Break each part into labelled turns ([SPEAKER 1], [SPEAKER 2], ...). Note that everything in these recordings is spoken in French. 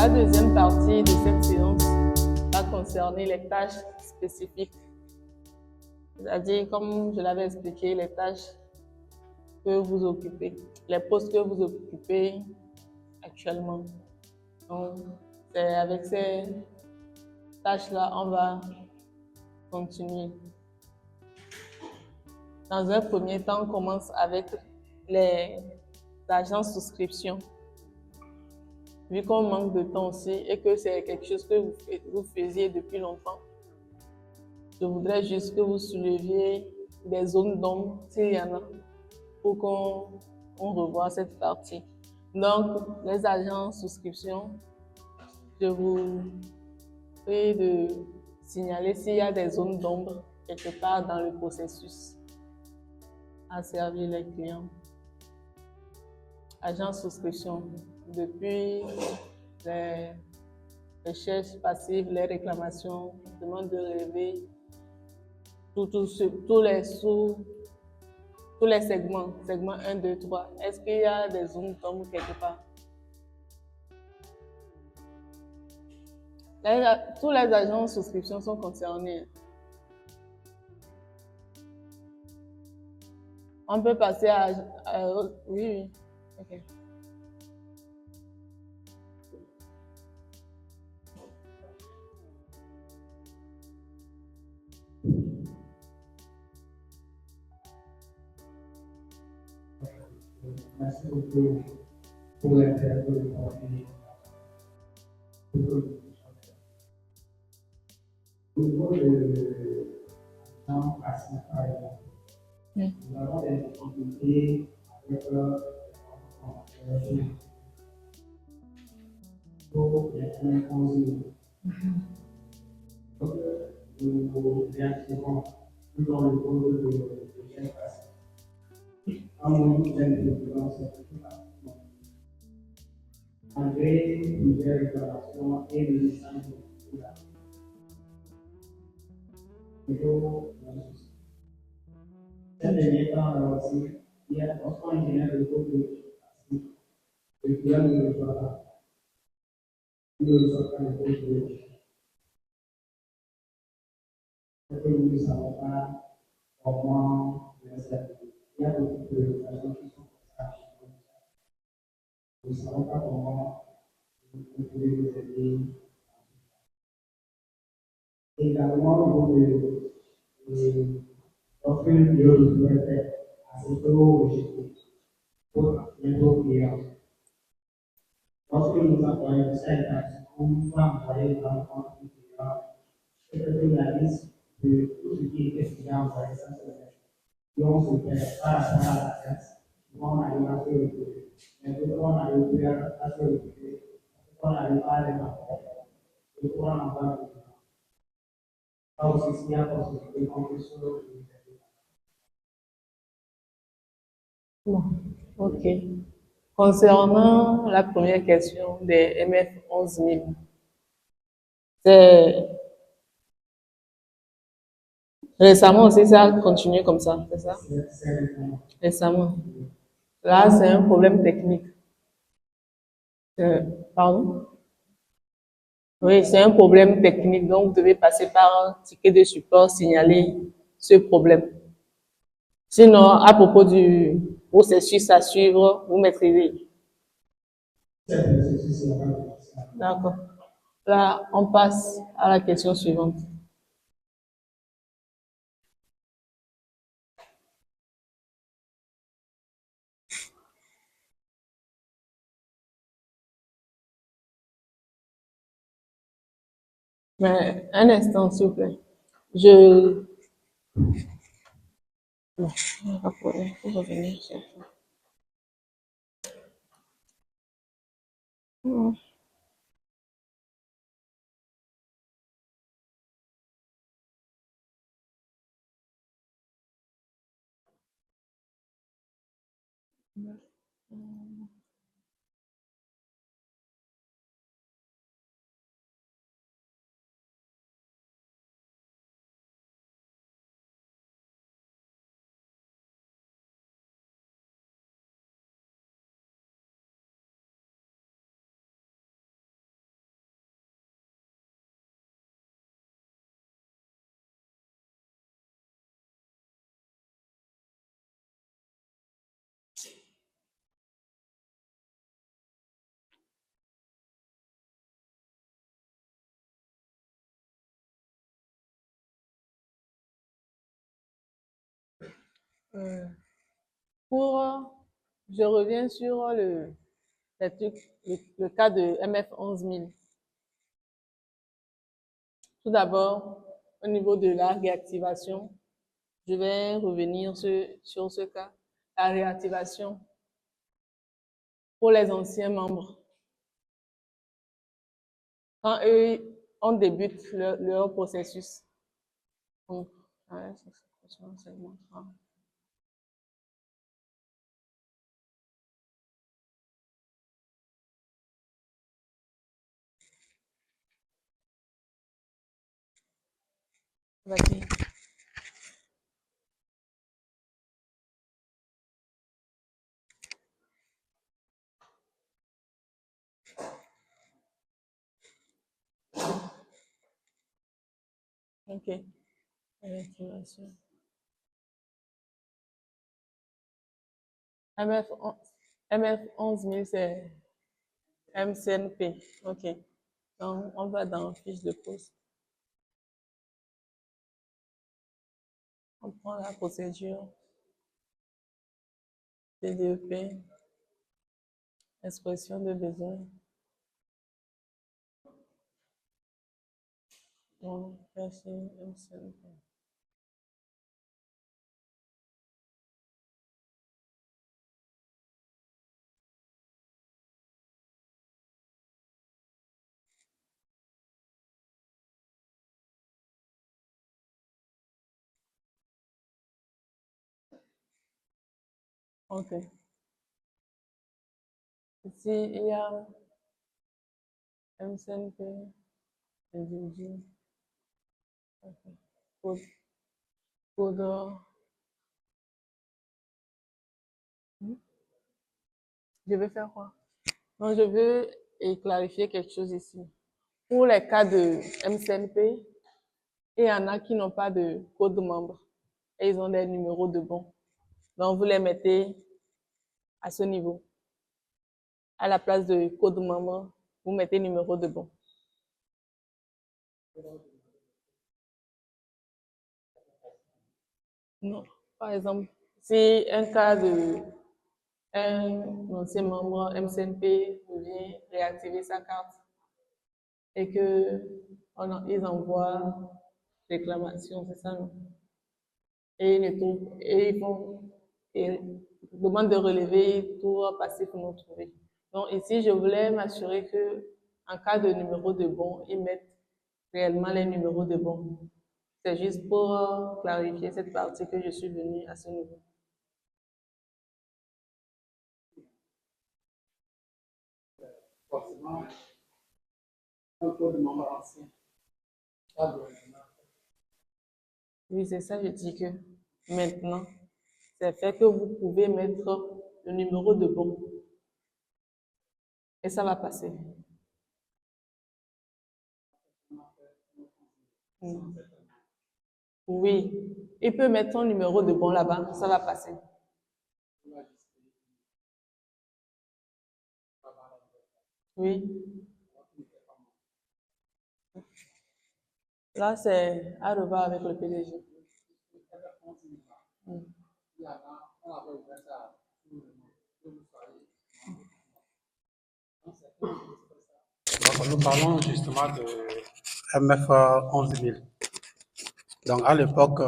[SPEAKER 1] La deuxième partie de cette séance va concerner les tâches spécifiques. C'est-à-dire, comme je l'avais expliqué, les tâches que vous occupez, les postes que vous occupez actuellement. Donc, c'est avec ces tâches-là, on va continuer. Dans un premier temps, on commence avec les agences souscription. Vu qu'on manque de temps aussi et que c'est quelque chose que vous faisiez depuis longtemps, je voudrais juste que vous souleviez des zones d'ombre, s'il y en a, pour qu'on revoie cette partie. Donc, les agences souscription, je vous prie de signaler s'il y a des zones d'ombre quelque part dans le processus à servir les clients. Agence souscription, depuis les recherches passives, les réclamations, demande de relever, tous les segments 1, 2, 3. Est-ce qu'il y a des zones d'ombre quelque part? Tous les agents de souscription sont concernés. On peut passer oui. Ok.
[SPEAKER 2] Merci beaucoup pour l'intérêt de porter. Au niveau de gens passifs, par exemple, nous avons des difficultés avec pour les premiers 11 minutes. Donc, nous réactivons plus dans le rôle de gens passifs. En moyenne, de préférence, malgré plusieurs réclamations et les licences de la Ces derniers temps aussi, il y a lorsqu'on génère le taux le client ne reçoit pas. Il ne reçoit pas le taux de parce que nous ne savons pas comment les servir. Il y a beaucoup de personnes qui sont comme ça. Nous ne savons pas comment vous pouvez nous aider. Également, vous offrir une vidéo de souhait à ce que vous rejetez pour vos clients. Lorsque nous envoyons cette action, on va envoyer dans le compte du client, c'est la liste de tout ce qui est client envoyé sans se faire. Et on se fait par rapport à la taxe, on arrive à se retrouver. Mais quand on arrive à se retrouver, on n'arrive pas à les faire. Et on envoie le client. Là aussi, s'il y a possibilité qu'on puisse se retrouver.
[SPEAKER 1] Bon, ok. Concernant la première question des MF 11000, c'est récemment aussi ça a continué comme ça, c'est ça? Récemment. Là, c'est un problème technique. Pardon? Oui, c'est un problème technique, donc vous devez passer par un ticket de support signaler ce problème. Sinon, à propos du processus à suivre, vous maîtrisez. D'accord. Là, on passe à la question suivante. Mais un instant, s'il vous plaît. Non, pas de problème. Faut revenir sur ça. Non. Euh, je reviens sur le cas de MF 11000. Tout d'abord, au niveau de la réactivation, je vais revenir sur ce cas. La réactivation pour les anciens membres. Quand eux, on débute leur processus. Donc, ouais, c'est bon. Vas-y. Ok. Réactivation. MF 11000, c'est MCNP. Ok. Donc, on va dans fiche de poste. On prend la procédure. TDEP. Expression de besoin. Donc, merci, MCNP. Ok. Ici, il y a MCNP, individu. Ok. Code. Je vais faire quoi? Non, je veux clarifier quelque chose ici. Pour les cas de MCNP, il y en a qui n'ont pas de code membre et ils ont des numéros de bon. Donc, vous les mettez à ce niveau. À la place de code membre, vous mettez numéro de bon. Non. Par exemple, si un cas de un ancien membre MCNP vient réactiver sa carte et que ils envoient réclamation, c'est ça, non? Et ils ne trouvent, et ils font, et demandent de relever tout passif pour nous trouver. Donc ici, je voulais m'assurer que en cas de numéro de bon, ils mettent réellement les numéros de bon. C'est juste pour clarifier cette partie que je suis venue à ce niveau.
[SPEAKER 2] Forcément, un code membre ancien.
[SPEAKER 1] Oui, c'est ça, je dis que maintenant, c'est fait que vous pouvez mettre le numéro de bon et ça va passer. Mm. Oui, il peut mettre son numéro de bon là-bas, ça va passer. Oui. Là, c'est à revoir avec le PDG. Mm.
[SPEAKER 2] Donc, nous parlons justement de MF 11000. Donc, à l'époque,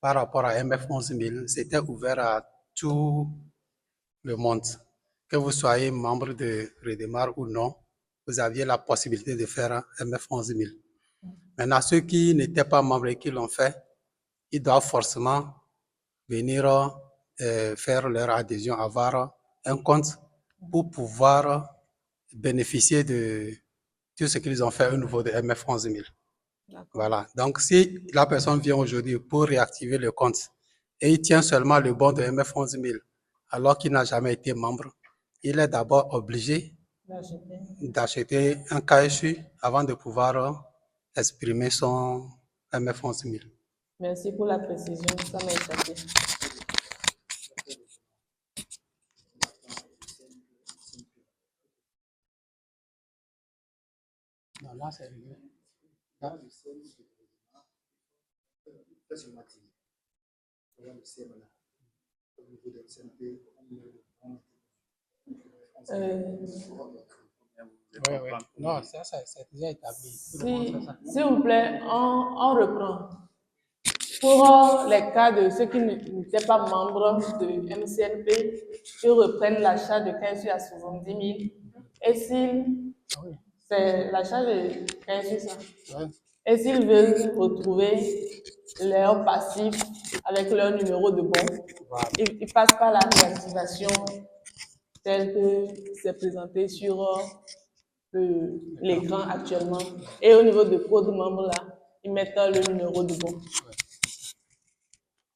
[SPEAKER 2] par rapport à MF 11000, c'était ouvert à tout le monde. Que vous soyez membre de Redemar ou non, vous aviez la possibilité de faire un MF 11000. Maintenant, ceux qui n'étaient pas membres et qui l'ont fait, ils doivent forcément venir faire leur adhésion, avoir un compte pour pouvoir bénéficier de tout ce qu'ils ont fait au niveau de MF 11000. Voilà. Donc, si la personne vient aujourd'hui pour réactiver le compte et il tient seulement le bon de MF 11000 alors qu'il n'a jamais été membre, il est d'abord obligé d'acheter un KSU avant de pouvoir exprimer son MF 11000.
[SPEAKER 1] Merci pour la précision, ça m'a échappé.
[SPEAKER 2] Non, là, c'est réglé. Là,
[SPEAKER 3] niveau de SNP,
[SPEAKER 4] Oui. Non, ça, c'est déjà établi.
[SPEAKER 1] S'il vous plaît, on reprend. Pour les cas de ceux qui n'étaient pas membres de MCNP, ils reprennent l'achat de 15 à 70 000. Et s'ils, c'est l'achat de 15 ça.
[SPEAKER 4] Ouais.
[SPEAKER 1] Et s'ils veulent retrouver leur passif avec leur numéro de bon,
[SPEAKER 4] Voilà.
[SPEAKER 1] ils passent par la réactivation telle que c'est présenté sur l'écran actuellement. Et au niveau de code membre là, ils mettent le numéro de bon.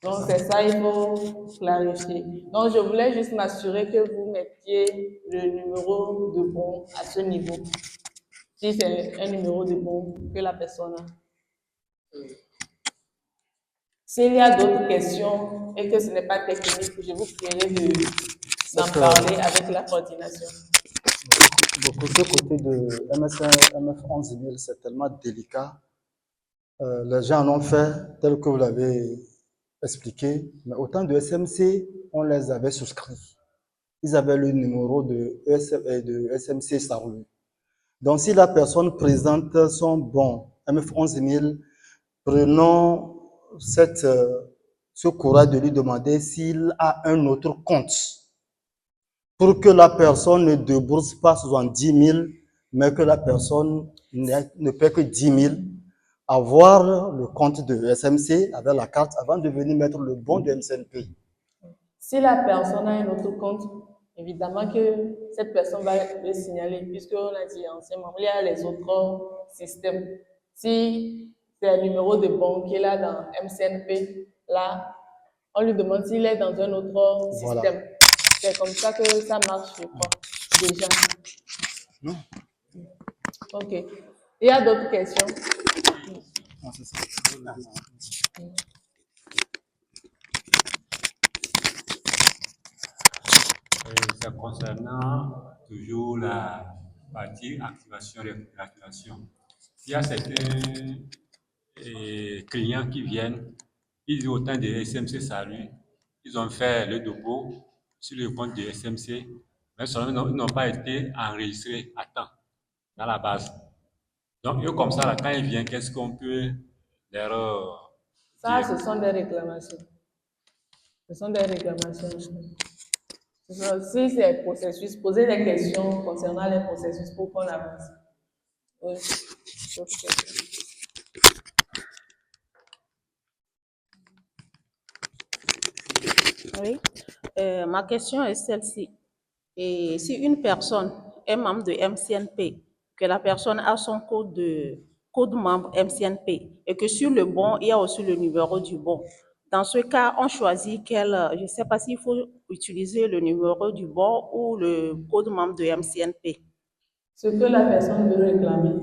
[SPEAKER 1] Donc c'est ça, il faut clarifier. Donc je voulais juste m'assurer que vous mettiez le numéro de bon à ce niveau. Si c'est un numéro de bon que la personne a. S'il y a d'autres questions et que ce n'est pas technique, je vous prierai d'en parler avec la coordination.
[SPEAKER 3] Beaucoup ce côté de MF11 000, c'est tellement délicat. Les gens en ont fait tel que vous l'avez expliqué, mais autant de SMC, on les avait souscrits. Ils avaient le numéro de SMC Sarlu. Donc, si la personne présente son bon MF11 000, prenons ce courage de lui demander s'il a un autre compte pour que la personne ne débourse pas 70 000, mais que la personne ne paie que 10 000, avoir le compte de SMC avec la carte avant de venir mettre le bon de MCNP.
[SPEAKER 1] Si la personne a un autre compte, évidemment que cette personne va le signaler, puisqu'on a dit anciennement, il y a les autres systèmes. Si c'est un numéro de bon qu'il a dans MCNP, là, on lui demande s'il est dans un autre système.
[SPEAKER 3] Voilà.
[SPEAKER 1] C'est comme ça que ça marche, je crois, déjà.
[SPEAKER 3] Non.
[SPEAKER 1] Ok. Il y a d'autres questions?
[SPEAKER 3] Non, c'est ça.
[SPEAKER 5] Ça concernant toujours la partie activation et réactivation. Il y a certains clients qui viennent, ils ont autant de SMC Salut, ils ont fait le dépôt sur le compte de SMC, mais seulement ils n'ont pas été enregistrés à temps dans la base. Donc, eux, comme ça, là, quand ils viennent, qu'est-ce qu'on peut leur
[SPEAKER 1] Ça,
[SPEAKER 5] dire?
[SPEAKER 1] ce sont des réclamations. Ce sont des réclamations. Si c'est un processus, posez des questions concernant les processus pour qu'on avance. Oui.
[SPEAKER 6] Oui. Ma question est celle-ci. Et si une personne est membre de MCNP, que la personne a son code membre MCNP et que sur le bon, il y a aussi le numéro du bon. Dans ce cas, on choisit je ne sais pas s'il faut utiliser le numéro du bon ou le code membre de MCNP.
[SPEAKER 1] Ce que la personne veut réclamer,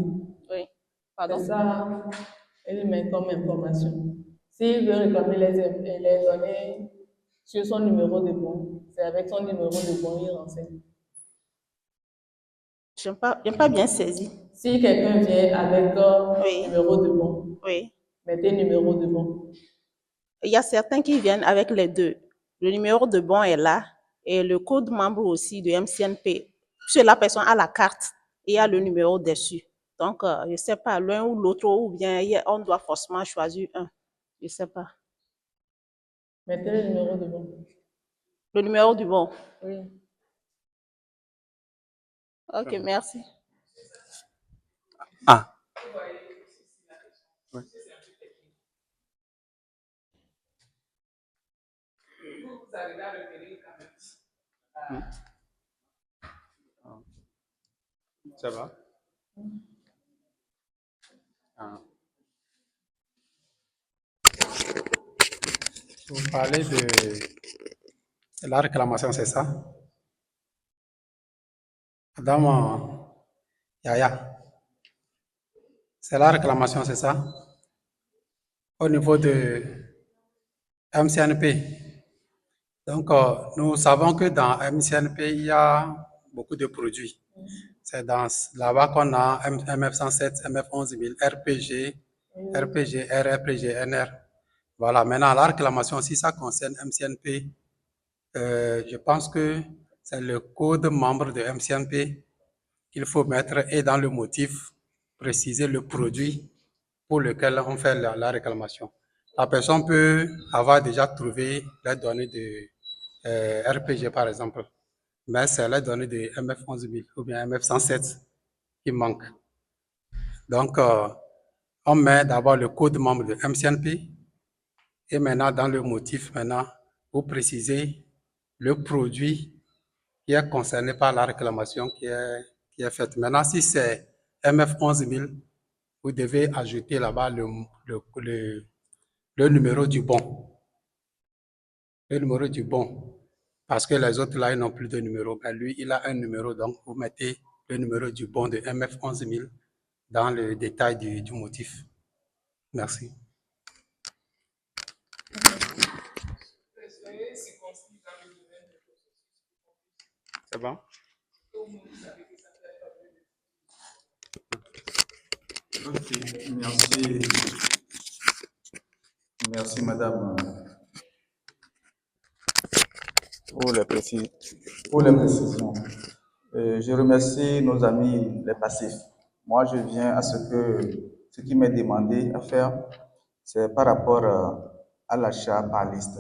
[SPEAKER 6] Oui. Pardon?
[SPEAKER 1] c'est ça, elle met comme information. S'il veut réclamer les données sur son numéro de bon, c'est avec son numéro de bon, il renseigne.
[SPEAKER 6] Je n'ai pas bien saisi.
[SPEAKER 1] Si quelqu'un vient avec
[SPEAKER 6] Oui.
[SPEAKER 1] numéro de bon,
[SPEAKER 6] Oui.
[SPEAKER 1] mettez numéro de bon.
[SPEAKER 6] Il y a certains qui viennent avec les deux. Le numéro de bon est là et le code membre aussi de MCNP. Sur la personne a la carte et il y a le numéro dessus. Donc, je ne sais pas, l'un ou l'autre, ou bien on doit forcément choisir un. Je ne sais pas.
[SPEAKER 1] Mettez le numéro de bon.
[SPEAKER 6] Le numéro du bon.
[SPEAKER 1] Oui.
[SPEAKER 6] Ok, merci.
[SPEAKER 3] Ah. Ouais.
[SPEAKER 4] Ça va? Ah. Vous parlez de la réclamation, c'est ça? Madame Yaya, c'est la réclamation, c'est ça? Au niveau de MCNP. Donc, nous savons que dans MCNP, il y a beaucoup de produits. C'est là-bas qu'on a MF107, MF11000, RPG, RPGR, RPGNR. Voilà, maintenant, la réclamation, si ça concerne MCNP, Je pense que c'est le code membre de MCNP qu'il faut mettre et dans le motif, préciser le produit pour lequel on fait la réclamation. La personne peut avoir déjà trouvé les données de RPG, par exemple, mais c'est les données de MF11000 ou bien MF107 qui manquent. Donc, on met d'abord le code membre de MCNP et maintenant, dans le motif, maintenant, vous précisez le produit qui est concerné par la réclamation qui est faite. Maintenant, si c'est MF11000, vous devez ajouter là-bas le numéro du bon. Le numéro du bon. Parce que les autres, là, ils n'ont plus de numéro. Ben, lui, il a un numéro, donc vous mettez le numéro du bon de MF11000 dans le détail du motif. Merci. C'est bon?
[SPEAKER 7] Ok, merci. Merci, madame, pour les précisions. Je remercie nos amis les passifs. Moi, je viens à ce qui m'est demandé à faire, c'est par rapport à l'achat par liste.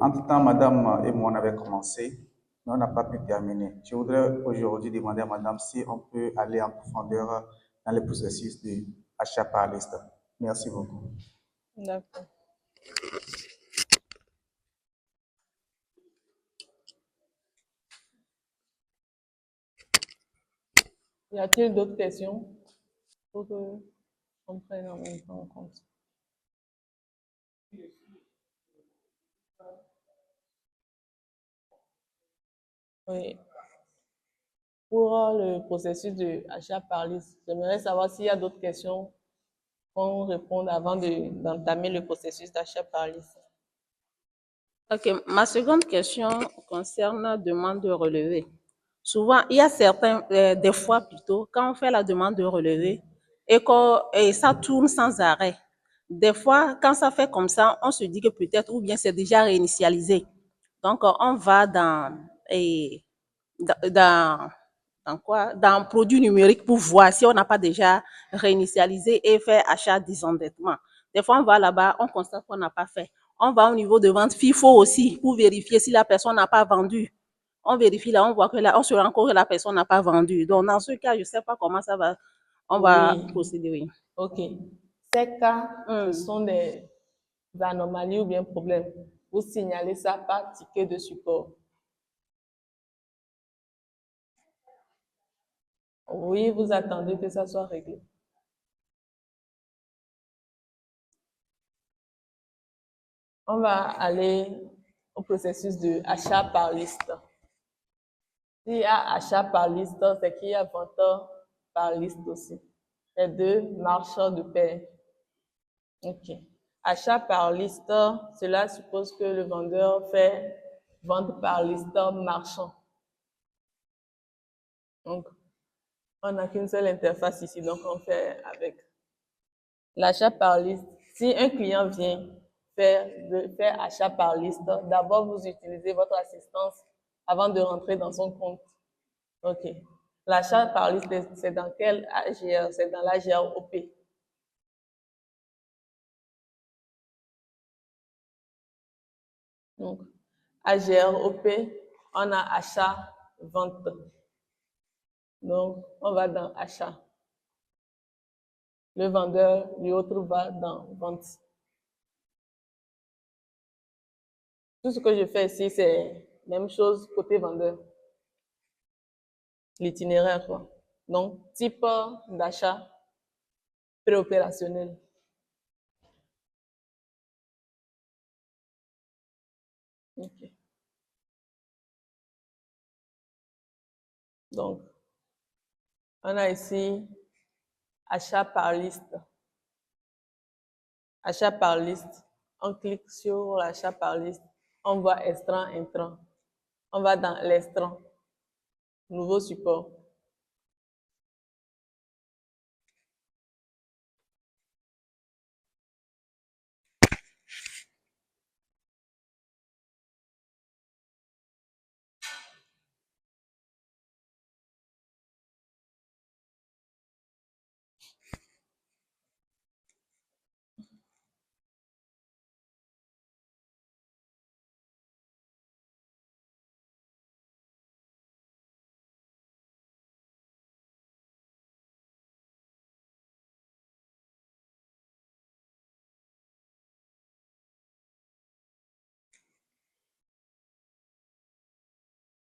[SPEAKER 7] Entre-temps, madame et moi, on avait commencé, mais on n'a pas pu terminer. Je voudrais aujourd'hui demander à madame si on peut aller en profondeur dans le processus d'achat par liste. Merci beaucoup.
[SPEAKER 1] D'accord. Y a-t-il d'autres questions pour qu'on prenne en même temps en compte? Oui. Pour le processus de achat par liste, j'aimerais savoir s'il y a d'autres questions qu'on réponde avant d'entamer le processus d'achat par liste.
[SPEAKER 6] Ok, ma seconde question concerne la demande de relevé. Souvent, il y a des fois plutôt, quand on fait la demande de relevé et ça tourne sans arrêt. Des fois, quand ça fait comme ça, on se dit que peut-être, ou bien c'est déjà réinitialisé. Donc, on va dans, dans produit numérique pour voir si on n'a pas déjà réinitialisé et fait achat désendettement. Des fois, on va là-bas, on constate qu'on n'a pas fait. On va au niveau de vente FIFO aussi pour vérifier si la personne n'a pas vendu. On vérifie là, on voit que là, on se rend compte que la personne n'a pas vendu. Donc, dans ce cas, je ne sais pas comment ça va, on va
[SPEAKER 1] Oui.
[SPEAKER 6] procéder. Oui.
[SPEAKER 1] Ok. Ces cas, ce sont des anomalies ou bien problèmes. Vous signalez ça par ticket de support. Oui, vous attendez que ça soit réglé. On va aller au processus de achat par liste. S'il y a achat par liste, c'est qu'il y a vente par liste aussi. Les deux marchent de pair. Ok. Achat par liste, cela suppose que le vendeur fait vente par liste marchand. Donc, on n'a qu'une seule interface ici, donc on fait avec. L'achat par liste, si un client vient faire achat par liste, d'abord vous utilisez votre assistance avant de rentrer dans son compte. Ok. L'achat par liste, c'est dans quel AGR? C'est dans l'AGR OP. Donc, AGR OP, on a achat, vente. Donc, on va dans achat. Le vendeur, l'autre va dans vente. Tout ce que je fais ici, c'est même chose côté vendeur. L'itinéraire, quoi. Donc, type d'achat préopérationnel. Ok. Donc, on a ici achat par liste. Achat par liste. On clique sur l'achat par liste. On voit extrait, intrant. On va dans l'extrait. Nouveau support.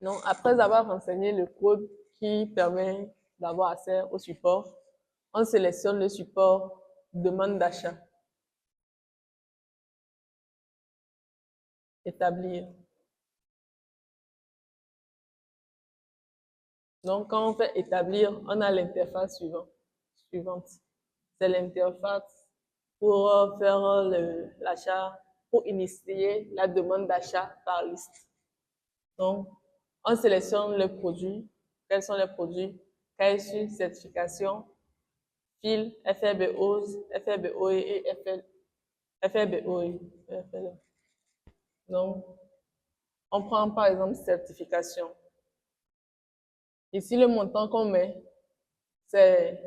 [SPEAKER 1] Donc, après avoir renseigné le code qui permet d'avoir accès au support, on sélectionne le support demande d'achat. Établir. Donc, quand on fait établir, on a l'interface suivante. C'est l'interface pour faire l'achat, pour initier la demande d'achat par liste. Donc, on sélectionne le produit. Quels sont les produits? KSU, certification, fil, FRBOSE, FRBOE et FRBOE. Donc, on prend par exemple certification. Ici, le montant qu'on met, c'est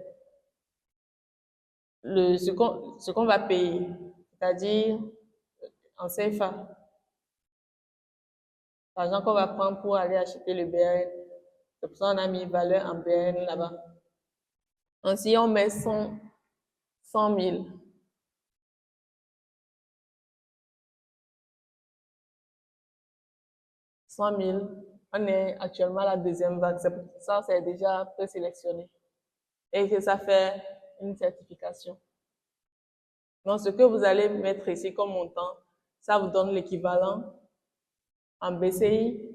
[SPEAKER 1] ce qu'on va payer, c'est-à-dire en CFA. L'argent qu'on va prendre pour aller acheter le BN, c'est pour ça qu'on a mis valeur en BN là-bas. Ainsi, on met 100 000. 100 000. On est actuellement à la deuxième vague. Ça, c'est déjà présélectionné. Et que ça fait une certification. Donc, ce que vous allez mettre ici comme montant, ça vous donne l'équivalent en BCI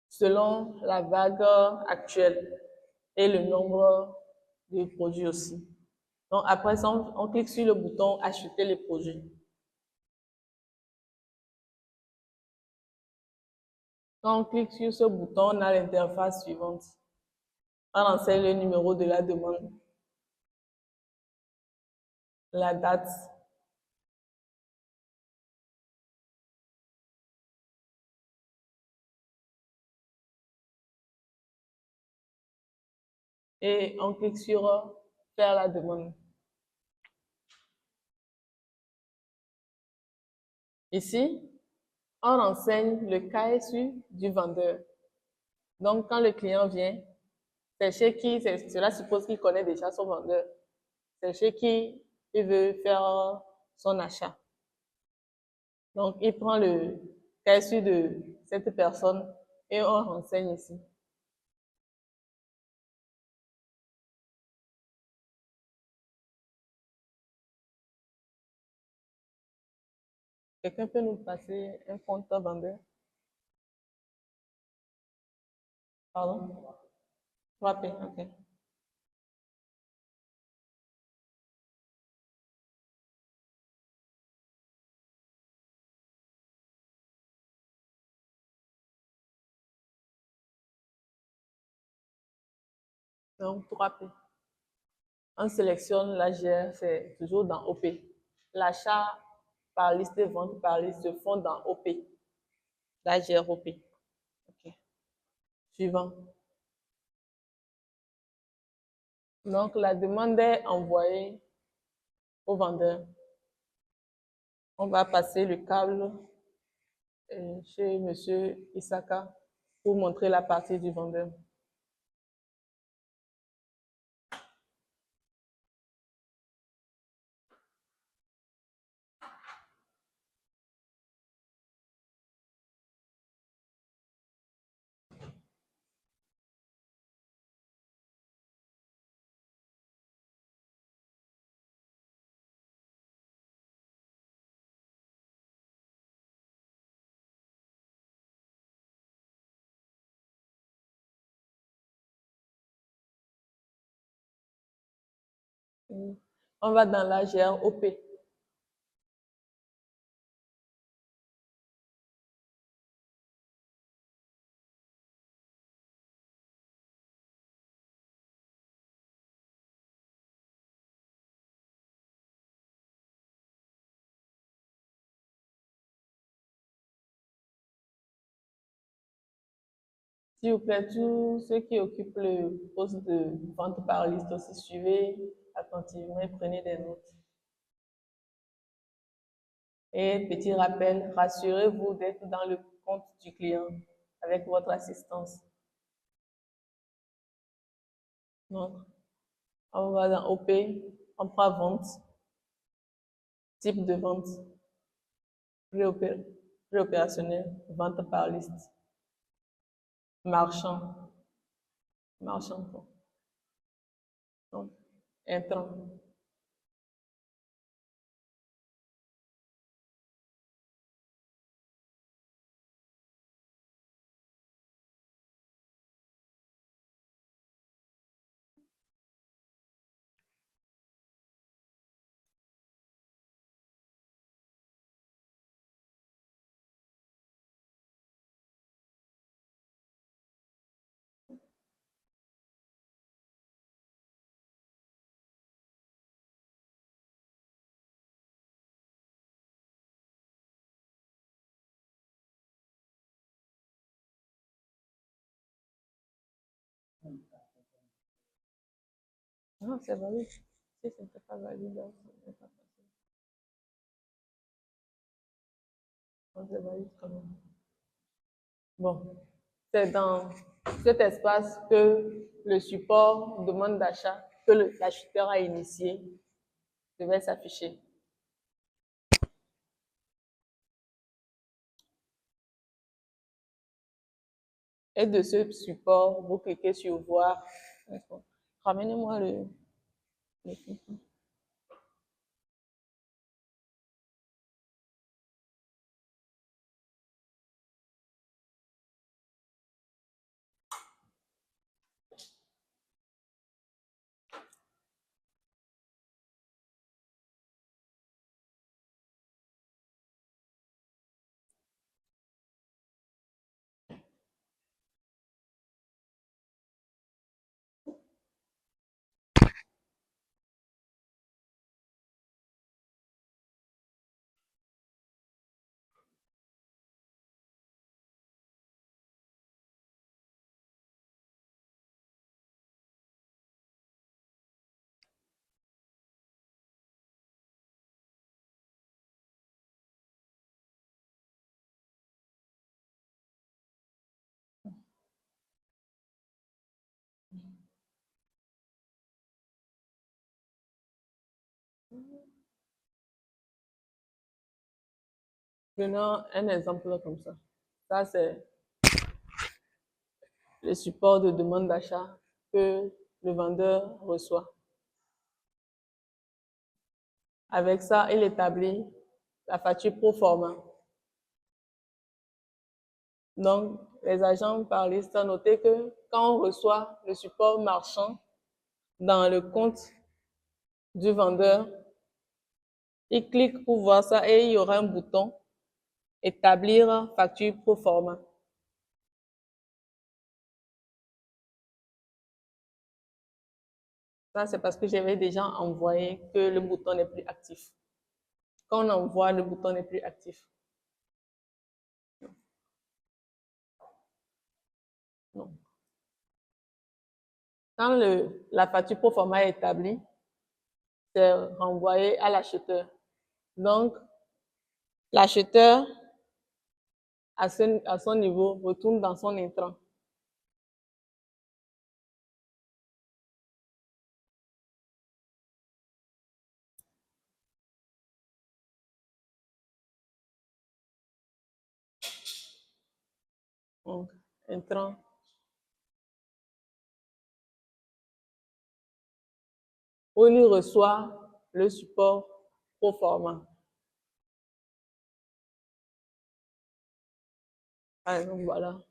[SPEAKER 1] selon la vague actuelle et le nombre de produits aussi. Donc, après ça, on clique sur le bouton « Acheter les produits ». Quand on clique sur ce bouton, on a l'interface suivante. On enseigne le numéro de la demande, la date, et on clique sur « Faire la demande ». Ici, on enseigne le KSU du vendeur. Donc, quand le client vient, c'est chez qui, cela suppose qu'il connaît déjà son vendeur. C'est chez qui il veut faire son achat. Donc, il prend le KSU de cette personne et on renseigne ici. Quelqu'un peut nous passer un compte vendeur? Pardon? 3P, ok. Donc, 3P. On sélectionne l'AGR, c'est toujours dans OP. L'achat par liste de vente par liste se font dans OP. L'AGR OP. Ok. Suivant. Donc, la demande est envoyée au vendeur. On va passer le câble chez Monsieur Isaka pour montrer la partie du vendeur. On va dans l'AGR OP. S'il vous plaît, tous ceux qui occupent le poste de vente par liste aussi, suivez attentivement et prenez des notes. Et petit rappel, rassurez-vous d'être dans le compte du client avec votre assistance. Donc, on va dans OP, on prend vente, type de vente, préopérationnel, vente par liste. marchand. Marchand quoi. Donc, intrant. Non, c'est valide. Si ce n'était pas valide, donc ce n'est pas facile. Donc, c'est valide quand même. Bon, c'est dans cet espace que le support demande d'achat que l'acheteur a initié devait s'afficher. Et de ce support, vous cliquez sur voir. Ramenez-moi le truc. Prenons un exemple comme ça. Ça, c'est le support de demande d'achat que le vendeur reçoit. Avec ça, il établit la facture pro forma. Donc, les agents par liste ont noté que quand on reçoit le support marchand dans le compte du vendeur, il clique pour voir ça et il y aura un bouton établir facture pro forma. Ça, c'est parce que j'avais déjà envoyé que le bouton n'est plus actif. Quand on envoie, le bouton n'est plus actif. Non. Quand la facture pro forma est établie, c'est renvoyé à l'acheteur. Donc, l'acheteur, à son niveau, retourne dans son intrant. Donc, intrant. Où il reçoit le support pro forma. Par exemple, voilà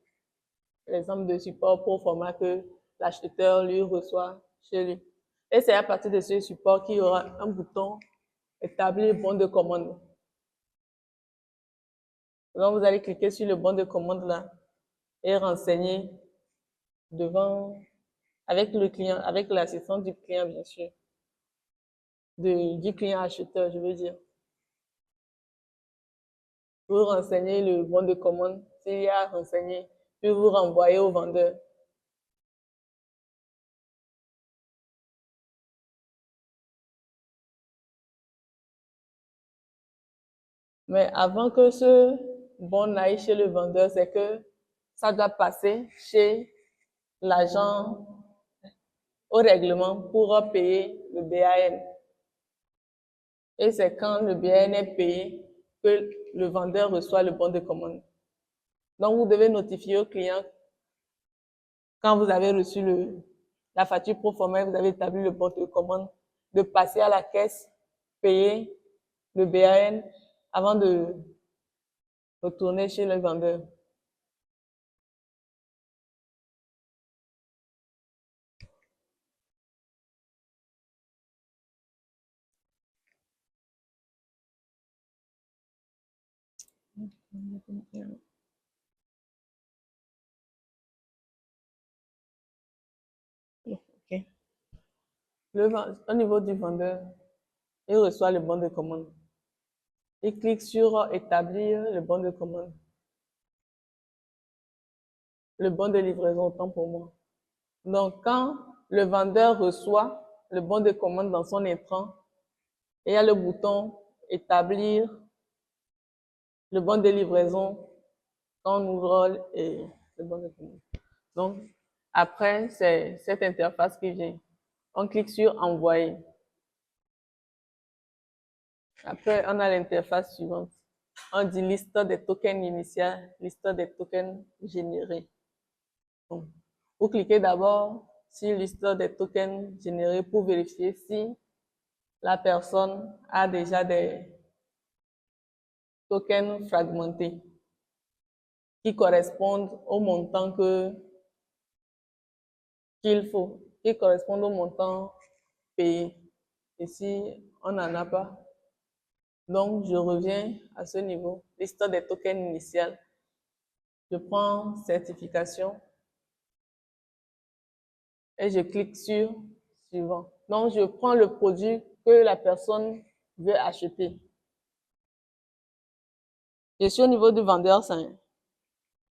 [SPEAKER 1] l'exemple de support pro forma que l'acheteur lui reçoit chez lui. Et c'est à partir de ce support qu'il y aura un bouton établir bon de commande. Donc, vous allez cliquer sur le bon de commande là et renseigner devant, avec le client, avec l'assistance du client, bien sûr. Du client acheteur, je veux dire. Vous renseignez le bon de commande, s'il y a renseigné, puis vous renvoyez au vendeur. Mais avant que ce bon aille chez le vendeur, c'est que ça doit passer chez l'agent au règlement pour payer le BAN. Et c'est quand le BAN est payé que le vendeur reçoit le bon de commande. Donc, vous devez notifier au client quand vous avez reçu la facture pro forma, vous avez établi le bon de commande, de passer à la caisse, payer le BAN avant de retourner chez le vendeur. Ok. Au niveau du vendeur, il reçoit le bon de commande. Il clique sur établir le bon de commande. Le bon de livraison, autant pour moi. Donc, quand le vendeur reçoit le bon de commande dans son intrant, il y a le bouton établir le bon de livraison quand on ouvre le bon de commande. Donc, après, c'est cette interface qui vient. On clique sur envoyer. Après, on a l'interface suivante. On dit liste des tokens initiales, liste des tokens générés. Donc, vous cliquez d'abord sur liste des tokens générés pour vérifier si la personne a déjà des tokens fragmentés qui correspondent au montant qu'il faut, qui correspondent au montant payé. Et si on n'en a pas, donc je reviens à ce niveau, liste des tokens initiales. Je prends certification et je clique sur suivant. Donc je prends le produit que la personne veut acheter. Je suis au niveau du vendeur 5.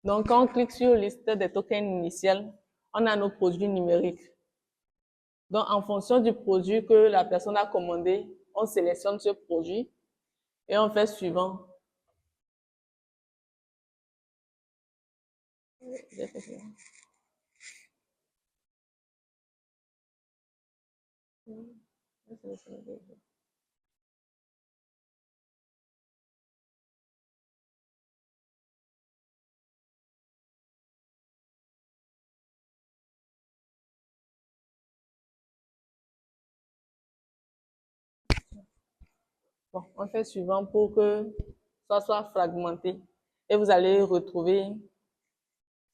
[SPEAKER 1] Donc, quand on clique sur liste des tokens initiales, on a nos produits numériques. Donc, en fonction du produit que la personne a commandé, on sélectionne ce produit et on fait suivant. Bon, on fait suivant pour que ça soit fragmenté. Et vous allez retrouver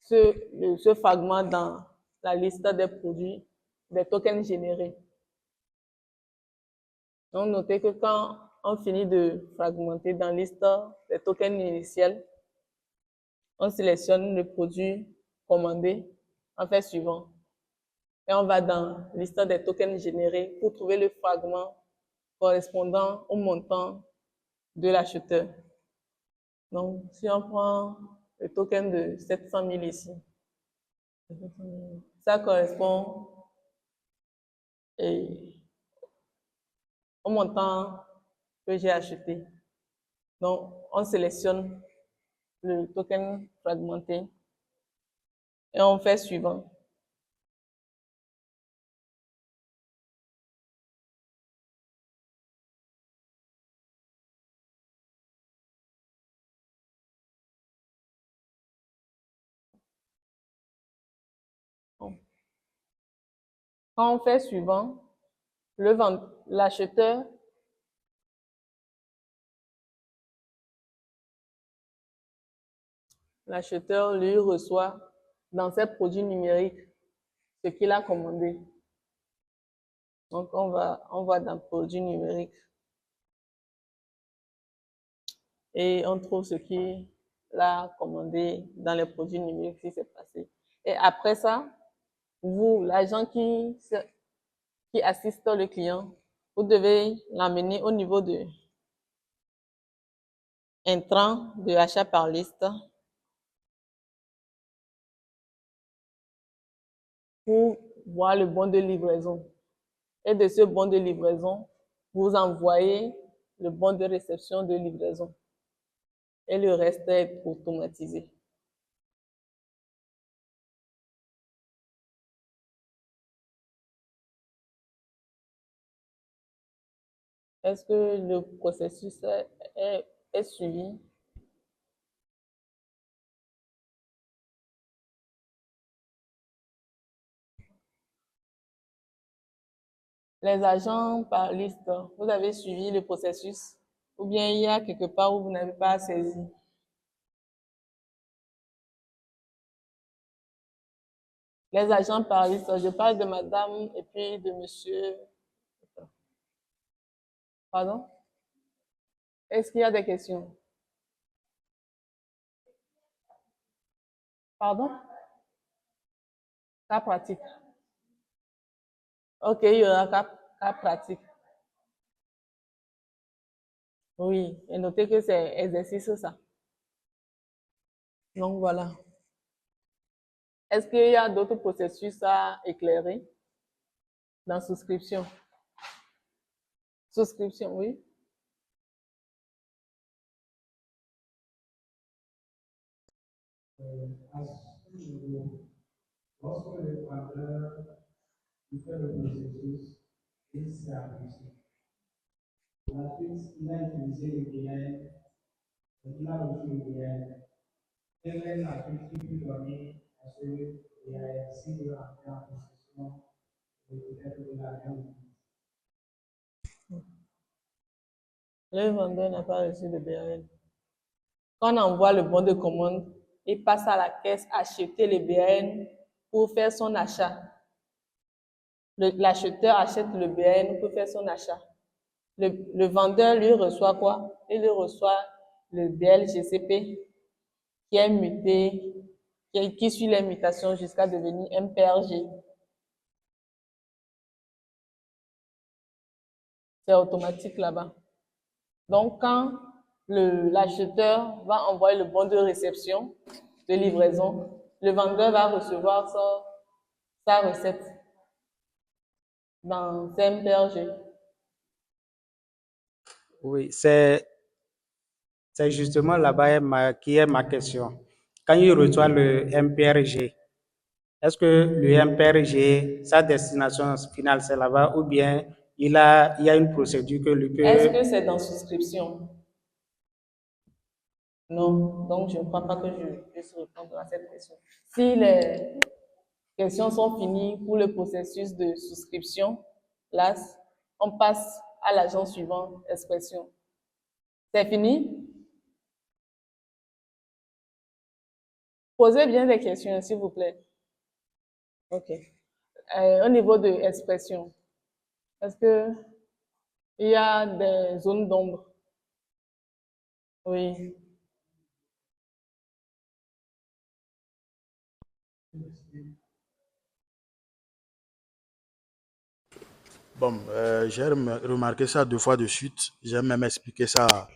[SPEAKER 1] ce fragment dans la liste des produits, des tokens générés. Donc, notez que quand on finit de fragmenter dans la liste des tokens initiels, on sélectionne le produit commandé, on fait suivant. Et on va dans la liste des tokens générés pour trouver le fragment correspondant au montant de l'acheteur. Donc, si on prend le token de 700 000 ici, ça correspond au montant que j'ai acheté. Donc, on sélectionne le token fragmenté et on fait suivant. Bon. Quand on fait suivant, l'acheteur lui reçoit dans ses produits numériques ce qu'il a commandé. Donc, on va dans produits numériques et on trouve ce qu'il a commandé dans les produits numériques qui s'est passé. Et après ça, vous, l'agent qui assiste le client, vous devez l'amener au niveau de intrant de achat par liste pour voir le bon de livraison. Et de ce bon de livraison, vous envoyez le bon de réception de livraison. Et le reste est automatisé. Est-ce que le processus est suivi? Les agents par liste, vous avez suivi le processus ou bien il y a quelque part où vous n'avez pas saisi? Les agents par liste, je parle de madame et puis de monsieur. Pardon? Est-ce qu'il y a des questions? Pardon? Cas pratique. Ok, il y aura cas pratique. Oui, et notez que c'est exercice ça. Donc voilà. Est-ce qu'il y a d'autres processus à éclairer dans souscription? Souscription, oui.
[SPEAKER 2] À ce niveau, lorsque le vendeur il fait le processus, il s'est abusé. Ensuite, il a utilisé le BN, il a reçu le BN. Quelle est la suite qu'il peut donner à ce BN s'il veut entrer en possession de peut-être de l'argent?
[SPEAKER 1] Le vendeur n'a pas reçu de BRL. Quand on envoie le bon de commande, il passe à la caisse acheter le BRN pour faire son achat. L'acheteur achète le BRN pour faire son achat. Le vendeur lui reçoit quoi? Il lui reçoit le BLGCP qui est muté, qui suit les mutations jusqu'à devenir MPRG. C'est automatique là-bas. Donc, quand l'acheteur va envoyer le bon de réception, de livraison, le vendeur va recevoir sa recette dans MPRG.
[SPEAKER 8] Oui, c'est justement là-bas qui est ma question. Quand il reçoit le MPRG, est-ce que le MPRG, sa destination finale, c'est là-bas ou bien il y a une procédure que lui
[SPEAKER 1] Est-ce
[SPEAKER 8] peut...
[SPEAKER 1] que c'est dans souscription? Non, donc je ne crois pas que je puisse répondre à cette question. Si les questions sont finies pour le processus de souscription, là, on passe à l'agent suivant, expression. C'est fini? Posez bien des questions, s'il vous plaît. OK. Au niveau de expression, est-ce que il y a des zones d'ombre? Oui.
[SPEAKER 9] Bon, j'ai remarqué ça 2 fois de suite. J'ai même expliqué ça à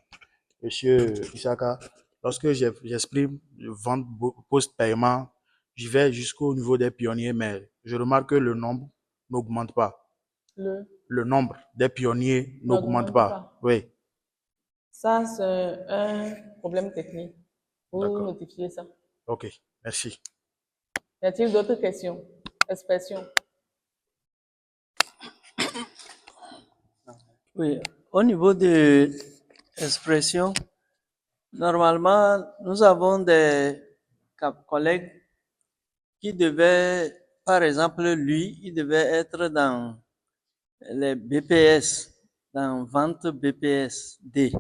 [SPEAKER 9] Monsieur Isaka. Lorsque j'exprime vente post-paiement, je vais jusqu'au niveau des pionniers, mais je remarque que le nombre n'augmente pas. Le nombre des pionniers n'augmente pas. Oui.
[SPEAKER 1] Ça, c'est un problème technique. Vous
[SPEAKER 9] D'accord.
[SPEAKER 1] notifiez ça.
[SPEAKER 9] OK. Merci.
[SPEAKER 1] Y a-t-il d'autres questions? Expressions?
[SPEAKER 10] Oui, au niveau de l'expression, normalement, nous avons des collègues qui devaient, par exemple, lui, il devait être dans les BPS, dans vente BPS D.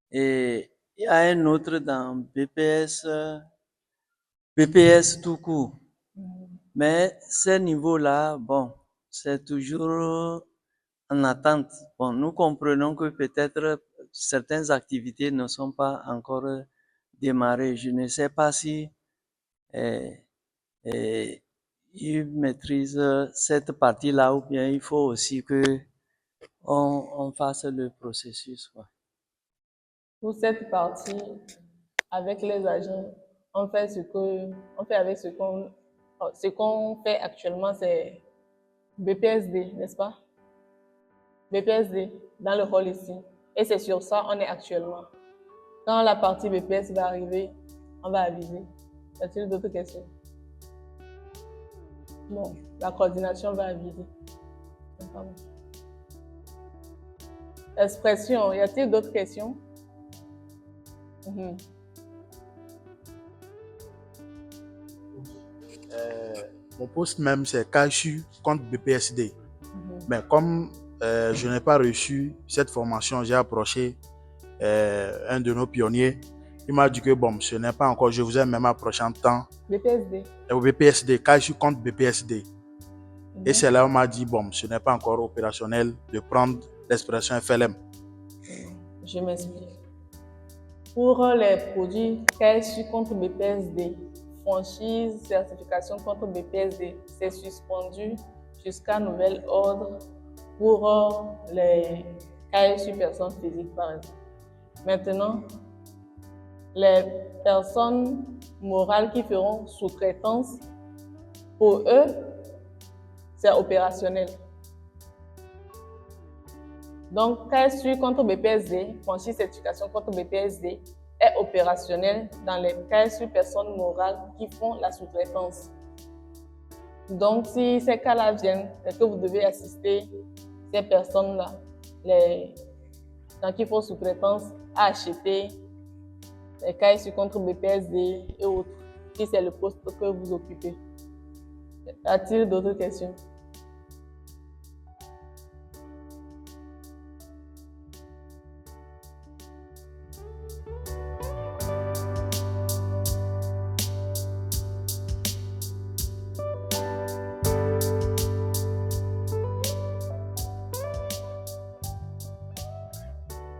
[SPEAKER 10] Et il y a un autre dans BPS tout court. Mais ces niveaux-là, bon, c'est toujours en attente. Bon, nous comprenons que peut-être certaines activités ne sont pas encore démarrées. Je ne sais pas si ils maîtrisent cette partie-là ou bien il faut aussi que on fasse le processus, quoi.
[SPEAKER 1] Pour cette partie, avec les agents, on fait avec ce qu'on fait actuellement, c'est BPSD, n'est-ce pas? BPSD, dans le hall ici. Et c'est sur ça on est actuellement. Quand la partie BPS va arriver, on va aviser. Y a-t-il d'autres questions? Bon, la coordination va aviser. Expression, y a-t-il d'autres questions?
[SPEAKER 9] Mon poste même, c'est CASU contre BPSD. Mais comme je n'ai pas reçu cette formation, j'ai approché un de nos pionniers. Il m'a dit que bon, ce n'est pas encore, je vous ai même approché en temps.
[SPEAKER 1] BPSD.
[SPEAKER 9] Au BPSD, quand je suis contre BPSD. Et c'est là où on m'a dit, bon, ce n'est pas encore opérationnel de prendre l'expression FLM.
[SPEAKER 1] Je m'explique. Pour les produits KSU contre BPSD, franchise, certification contre BPSD, c'est suspendu jusqu'à nouvel ordre pour les KSU personnes physiques par exemple. Maintenant, les personnes morales qui feront sous-traitance, pour eux, c'est opérationnel. Donc, KSU contre BPSD, franchise certification contre BPSD, est opérationnel dans les KSU personnes morales qui font la sous-traitance. Donc, si ces cas-là viennent, c'est que vous devez assister ces personnes-là, dans qui font sous-traitance, à acheter les KSU contre BPSD et autres, si c'est le poste que vous occupez. Y a-t-il d'autres questions?